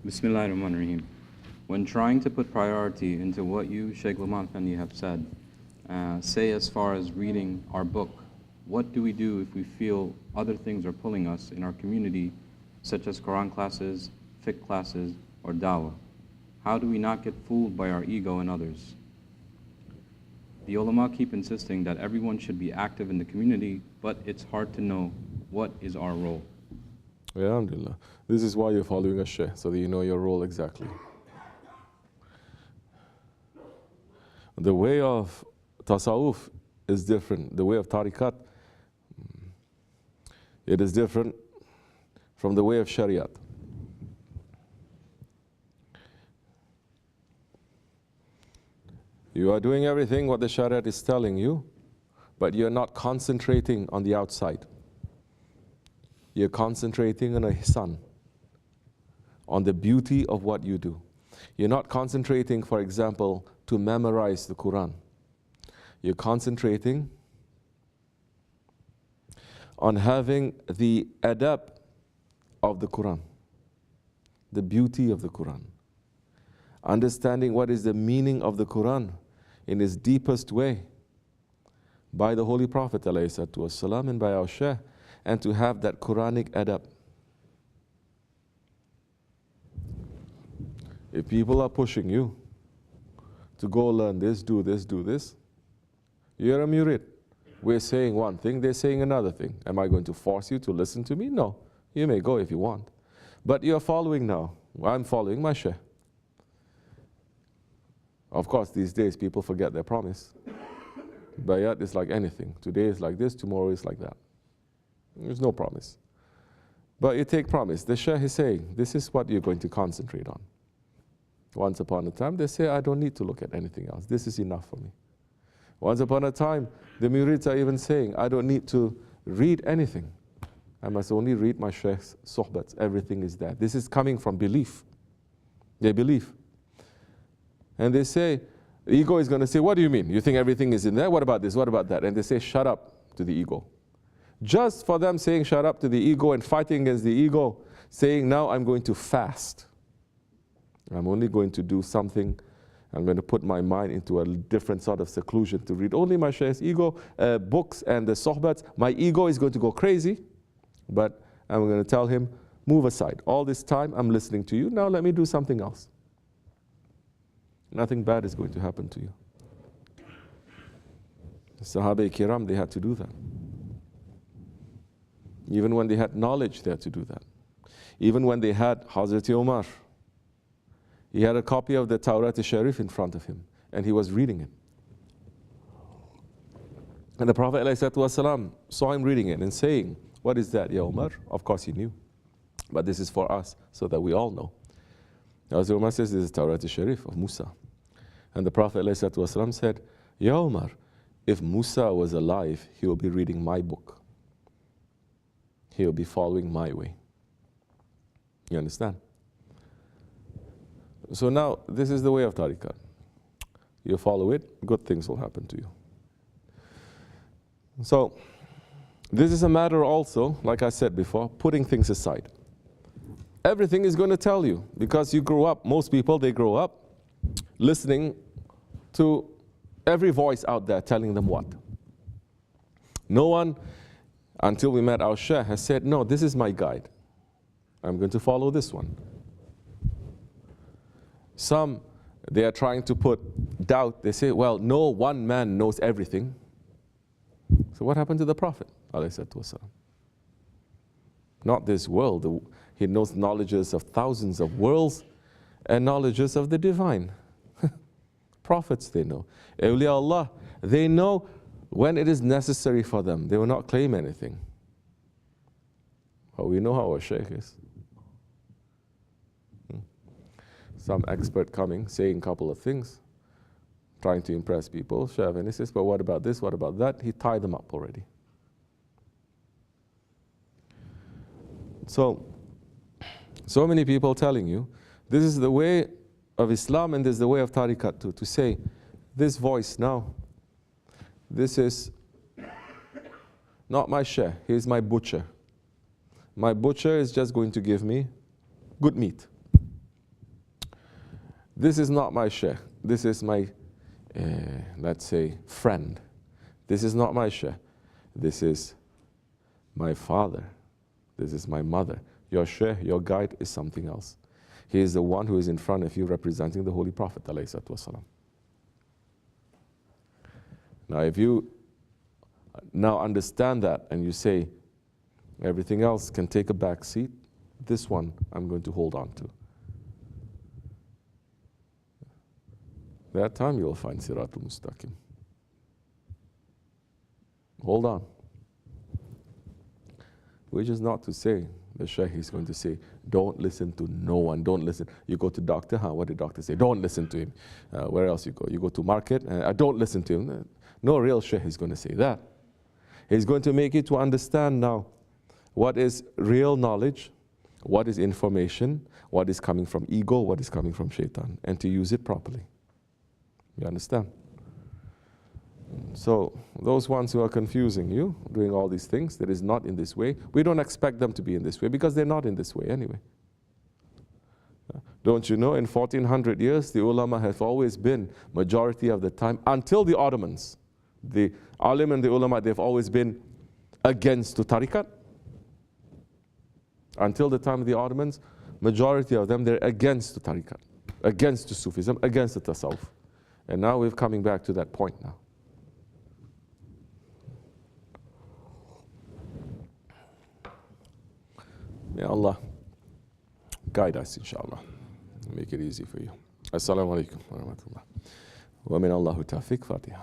Bismillahirrahmanirrahim. When trying to put priority into what you, Shaykh Lokman Efendi, have said, say as far as reading our book, what do we do if we feel other things are pulling us in our community, such as Quran classes, fiqh classes, or dawah? How do we not get fooled by our ego and others? The ulama keep insisting that everyone should be active in the community, but it's hard to know what is our role. Yeah, alhamdulillah. This is why you're following a Shaykh, so that you know your role exactly. The way of tasawwuf is different. The way of tariqat, it is different from the way of shariat. You are doing everything what the shariat is telling you, but you're not concentrating on the outside. You're concentrating on ihsan, on the beauty of what you do. You're not concentrating, for example, to memorize the Quran. You're concentrating on having the adab of the Quran, the beauty of the Quran. Understanding what is the meaning of the Quran in its deepest way by the Holy Prophet ﷺ and by our Shaykh, and to have that Quranic adab. If people are pushing you to go learn this, do this, do this, you're a murid. We're saying one thing, they're saying another thing. Am I going to force you to listen to me? No. You may go if you want. But you're following now. I'm following my Shaykh. Of course, these days people forget their promise. Bayat is like anything. Today is like this, tomorrow is like that. There's no promise. But you take promise. The Shaykh is saying, this is what you're going to concentrate on. Once upon a time, they say, I don't need to look at anything else. This is enough for me. Once upon a time, the murids are even saying, I don't need to read anything. I must only read my Shaykh's sohbats. Everything is there. This is coming from belief. They believe. And they say, the ego is going to say, what do you mean? You think everything is in there? What about this? What about that? And they say, shut up to the ego. Just for them saying shut up to the ego and fighting against the ego, saying now I'm going to fast. I'm only going to do something. I'm going to put my mind into a different sort of seclusion to read only my Shaykh's ego, books and the sohbats. My ego is going to go crazy, but I'm going to tell him, move aside. All this time I'm listening to you. Now let me do something else. Nothing bad is going to happen to you. The Sahabai-Kiram, they had to do that. Even when they had knowledge, they had to do that. Even when they had Hazrat Umar, he had a copy of the Tawrat Sharif in front of him, and he was reading it. And the Prophet ﷺ saw him reading it and saying, what is that, Ya Umar? Of course he knew. But this is for us, so that we all know. Hazrat Umar says, this is Tawrat Sharif of Musa. And the Prophet ﷺ said, Ya Umar, if Musa was alive, he will be reading my book. He will be following my way. You understand? So now, this is the way of tariqat. You follow it, good things will happen to you. So, this is a matter also, like I said before, putting things aside. Everything is going to tell you, because you grew up, most people, they grow up listening to every voice out there telling them what. No one, until we met our Shaykh, has said, no, this is my guide. I'm going to follow this one. Some, they are trying to put doubt. They say, well, no one man knows everything. So what happened to the Prophet? Not this world. He knows knowledges of thousands of worlds and knowledges of the divine. Prophets, they know. Awliya Allah, they know when it is necessary for them. They will not claim anything. But we know how our Shaykh is. Some expert coming, saying a couple of things, trying to impress people. Shaykh Efendi says, but what about this, what about that? He tied them up already. So many people telling you, this is the way of Islam and this is the way of tariqat too, to say, this voice now, this is not my Shaykh, he is my butcher. My butcher is just going to give me good meat. this is not my Shaykh. This is my, let's say, friend. This is not my Shaykh. This is my father. This is my mother. Your Shaykh, your guide is something else. He is the one who is in front of you representing the Holy Prophet ﷺ. Now if you now understand that and you say, everything else can take a back seat, this one I'm going to hold on to. That time you will find Siratul Mustaqim. Hold on. Which is not to say, the Shaykh is going to say, don't listen to no one, don't listen. You go to doctor, what did doctor say? Don't listen to him. Where else you go? You go to market, don't listen to him. No real Shaykh is going to say that. He's going to make you to understand now what is real knowledge, what is information, what is coming from ego, what is coming from shaitan, and to use it properly. You understand? So those ones who are confusing you, doing all these things that is not in this way, we don't expect them to be in this way because they're not in this way anyway. Don't you know, in 1400 years, the ulama have always been, majority of the time, until the Ottomans, the alim and the ulama, they've always been against the tariqat. Until the time of the Ottomans, majority of them, they're against the tariqat, against the Sufism, against the tasawwuf. And now we're coming back to that point now. May Allah guide us, inshallah. Make it easy for you. Assalamu alaikum wa rahmatullah. Wa min Allahu tawfiq. Fatiha.